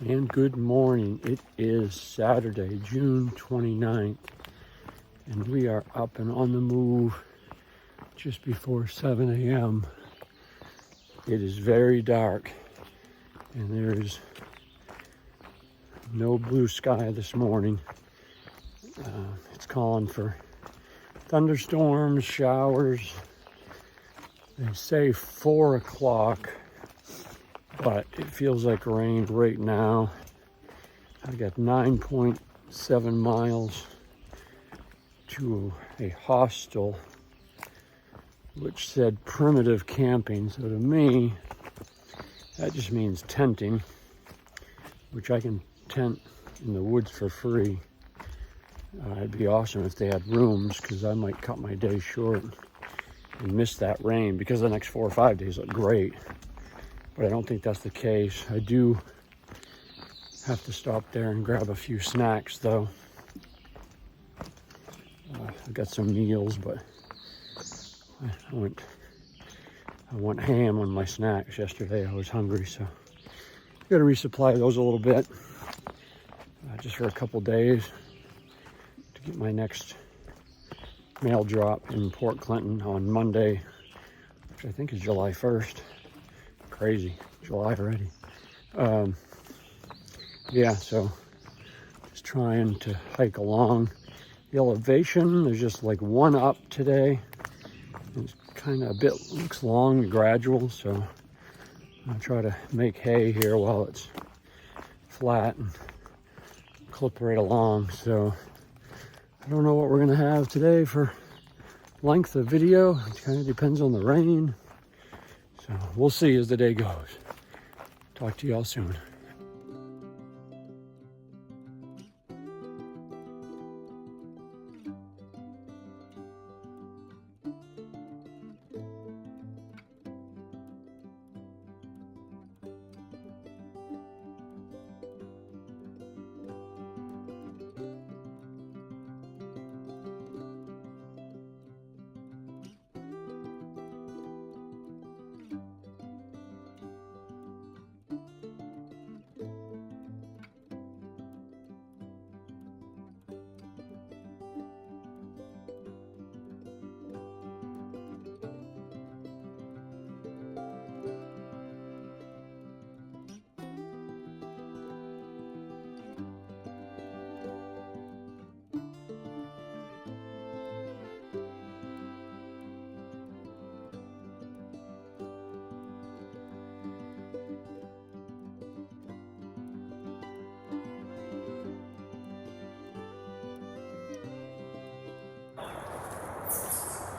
And good morning. It is Saturday, June 29th, and we are up and on the move just before 7 a.m. It is very dark, and there is no blue sky this morning. It's calling for thunderstorms, showers. They say 4 o'clock. But it feels like rain right now. I got 9.7 miles to a hostel, which said primitive camping. So to me, that just means tenting, which I can tent in the woods for free. It'd be awesome if they had rooms, because I might cut my day short and miss that rain, because the next 4 or 5 days look great. But I don't think that's the case. I do have to stop there and grab a few snacks, though. I've got some meals, but I went ham on my snacks yesterday. I was hungry, so I've got to resupply those a little bit, just for a couple days to get my next mail drop in Port Clinton on Monday, which I think is July 1st. Crazy, July already. Yeah, so just trying to hike along. The elevation, there's just like one up today. It's kind of a bit, looks long and gradual, so I'll try to make hay here while it's flat and clip right along. So I don't know what we're gonna have today for length of video. It kind of depends on the rain. So we'll see as the day goes. Talk to y'all soon.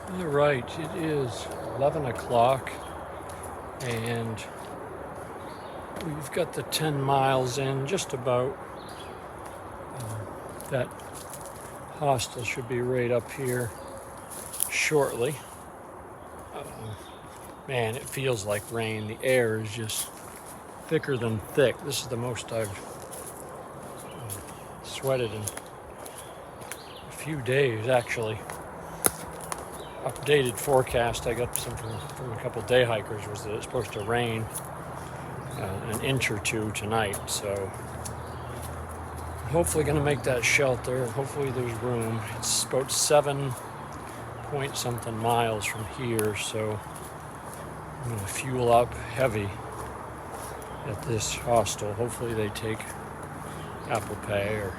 All right, it is 11 o'clock, and we've got the 10 miles in, just about. That hostel should be right up here shortly. Man, it feels like rain. The air is just thicker than thick. This is the most I've sweated in a few days, actually. Updated forecast I got some from a couple day hikers was that it's supposed to rain an inch or two tonight, so hopefully going to make that shelter. Hopefully there's room. It's about 7 point something miles from here, so I'm going to fuel up heavy at this hostel. Hopefully they take Apple Pay or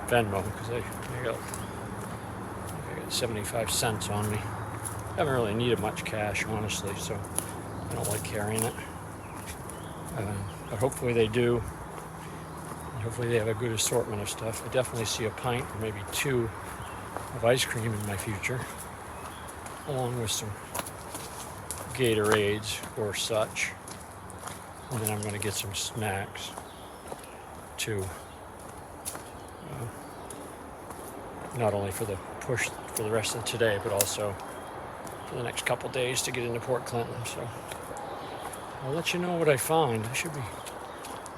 Venmo, because I got 75 cents on me. I haven't really needed much cash, honestly, so I don't like carrying it. But hopefully they do. And hopefully they have a good assortment of stuff. I definitely see a pint or maybe 2 of ice cream in my future, along with some Gatorades or such. And then I'm going to get some snacks too. Not only for the push for the rest of today, but also for the next couple days to get into Port Clinton. So I'll let you know what I find. I should be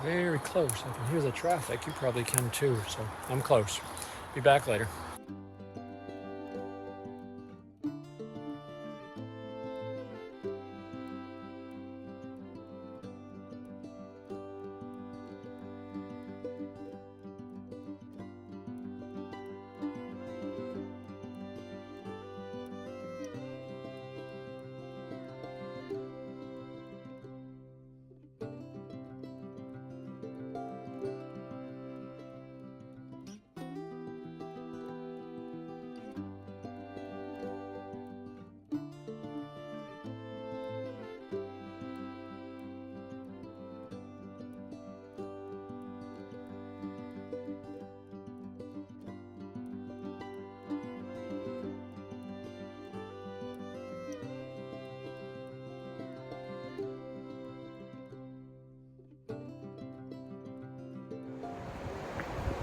very close. I can hear the traffic. You probably can too. So I'm close. Be back later.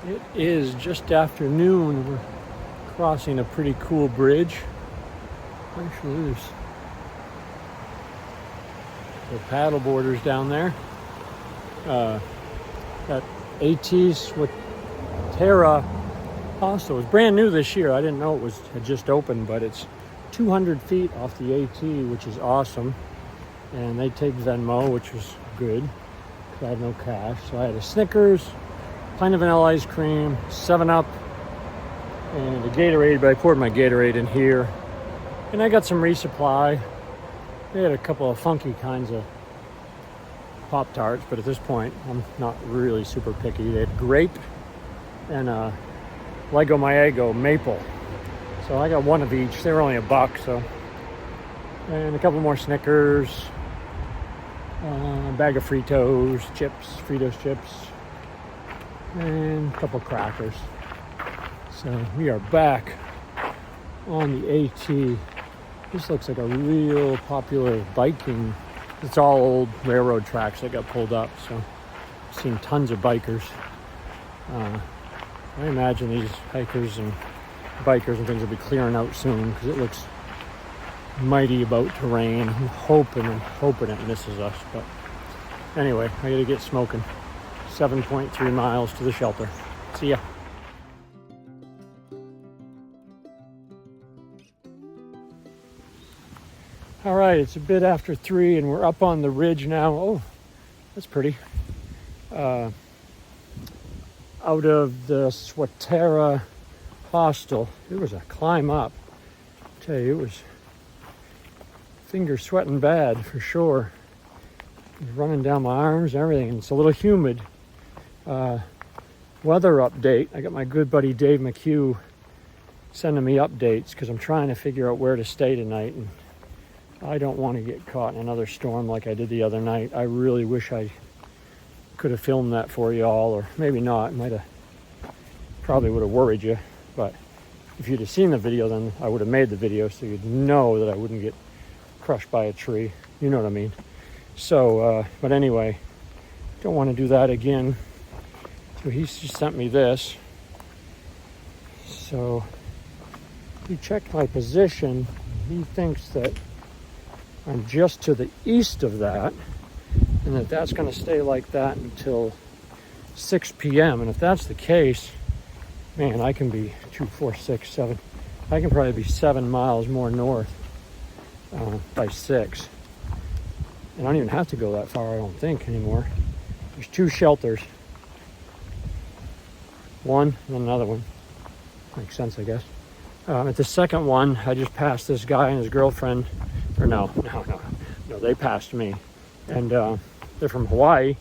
It is just after noon. We're crossing a pretty cool bridge. Actually, there's the paddle boarders down there. That AT's with Terra also is brand new this year. I didn't know it had just opened, but it's 200 feet off the AT, which is awesome. And they take Venmo, which was good because I had no cash. So I had a Snickers, pint of vanilla ice cream, 7-Up, and a Gatorade, but I poured my Gatorade in here. And I got some resupply. They had a couple of funky kinds of Pop-Tarts, but at this point, I'm not really super picky. They had grape and Lego Maego maple. So I got one of each. They were only $1, so. And a couple more Snickers, a bag of Fritos chips, and a couple crackers. So we are back on the AT. This looks like a real popular biking. It's all old railroad tracks that got pulled up, so I've seen tons of bikers. I imagine these hikers and bikers and things will be clearing out soon because it looks mighty about to rain. I'm hoping it misses us, but anyway, I gotta get smoking. 7.3 miles to the shelter. See ya. All right, it's a bit after 3 and we're up on the ridge now. Oh, that's pretty. Out of the Swatera hostel. It was a climb up. I tell you, it was finger sweating bad for sure. It was running down my arms and everything. And it's a little humid. Weather update. I got my good buddy Dave McHugh sending me updates because I'm trying to figure out where to stay tonight. And I don't want to get caught in another storm like I did the other night. I really wish I could have filmed that for you all, or maybe not. Probably would have worried you, but if you'd have seen the video, then I would have made the video so you'd know that I wouldn't get crushed by a tree. You know what I mean? So, but anyway, don't want to do that again. So he's just sent me this. So he checked my position. He thinks that I'm just to the east of that, and that's going to stay like that until 6 p.m. And if that's the case, man, I can be 2, 4, 6, 7. I can probably be 7 miles more north by 6. And I don't even have to go that far, I don't think, anymore. There's 2 shelters. One and then another one. Makes sense, I guess. At the second one, I just passed this guy and his girlfriend. Or no, they passed me. And they're from Hawaii.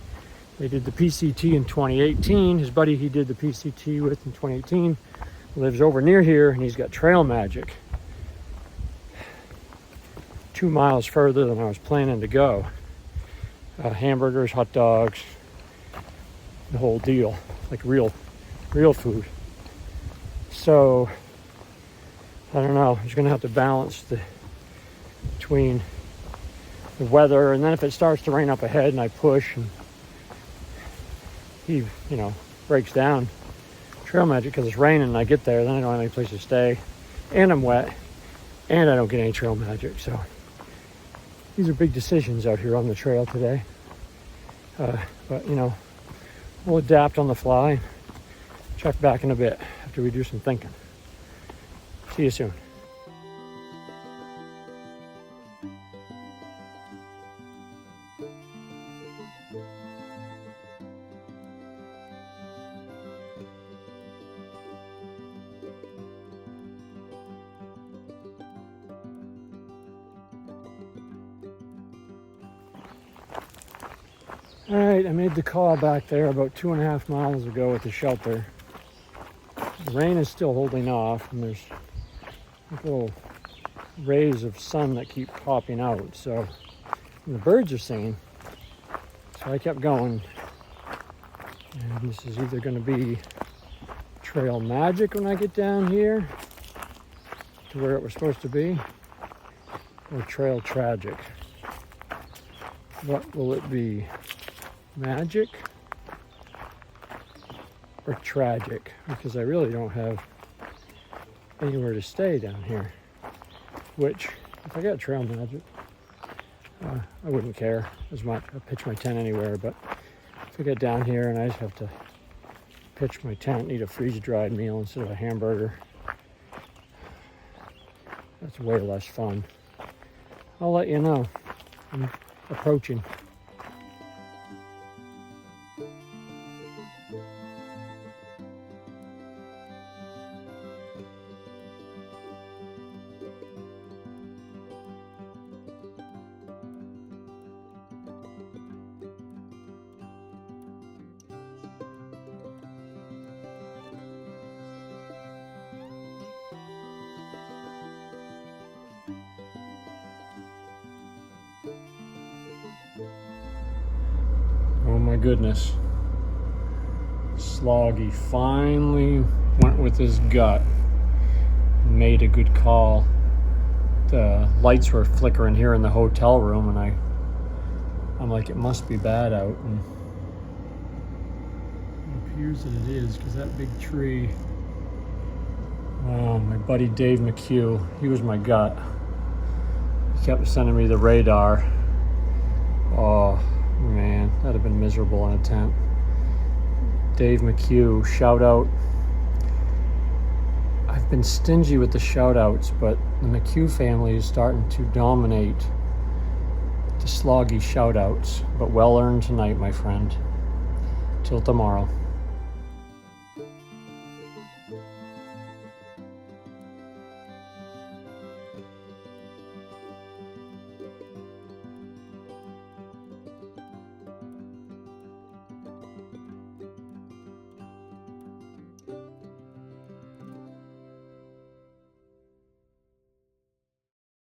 They did the PCT in 2018. His buddy he did the PCT with in 2018 lives over near here, and he's got Trail Magic. 2 miles further than I was planning to go. Hamburgers, hot dogs, the whole deal. Like real food. So, I don't know. I'm just going to have to balance between the weather, and then if it starts to rain up ahead and I push and he, breaks down Trail Magic because it's raining and I get there, then I don't have any place to stay, and I'm wet, and I don't get any Trail Magic. So these are big decisions out here on the trail today. But we'll adapt on the fly. Check back in a bit after we do some thinking. See you soon. All right, I made the call back there about 2.5 miles ago at the shelter. The rain is still holding off, and there's little rays of sun that keep popping out. So, and the birds are singing. So I kept going. And this is either going to be Trail Magic when I get down here to where it was supposed to be, or Trail Tragic. What will it be? Magic or tragic, because I really don't have anywhere to stay down here. Which, if I got trail magic, I wouldn't care as much. I'll pitch my tent anywhere, but if I get down here and I just have to pitch my tent, eat a freeze-dried meal instead of a hamburger, that's way less fun. I'll let you know. I'm approaching. Oh my goodness. Sloggy finally went with his gut and made a good call. The lights were flickering here in the hotel room, and I'm like, it must be bad out, and it appears that it is, because that big tree. Oh, my buddy Dave McHugh, he was my gut. He kept sending me the radar. Oh man, that'd have been miserable in a tent. Dave McHugh, shout out. I've been stingy with the shout outs, but the McHugh family is starting to dominate the sloggy shout outs. But well earned tonight, my friend. Till tomorrow.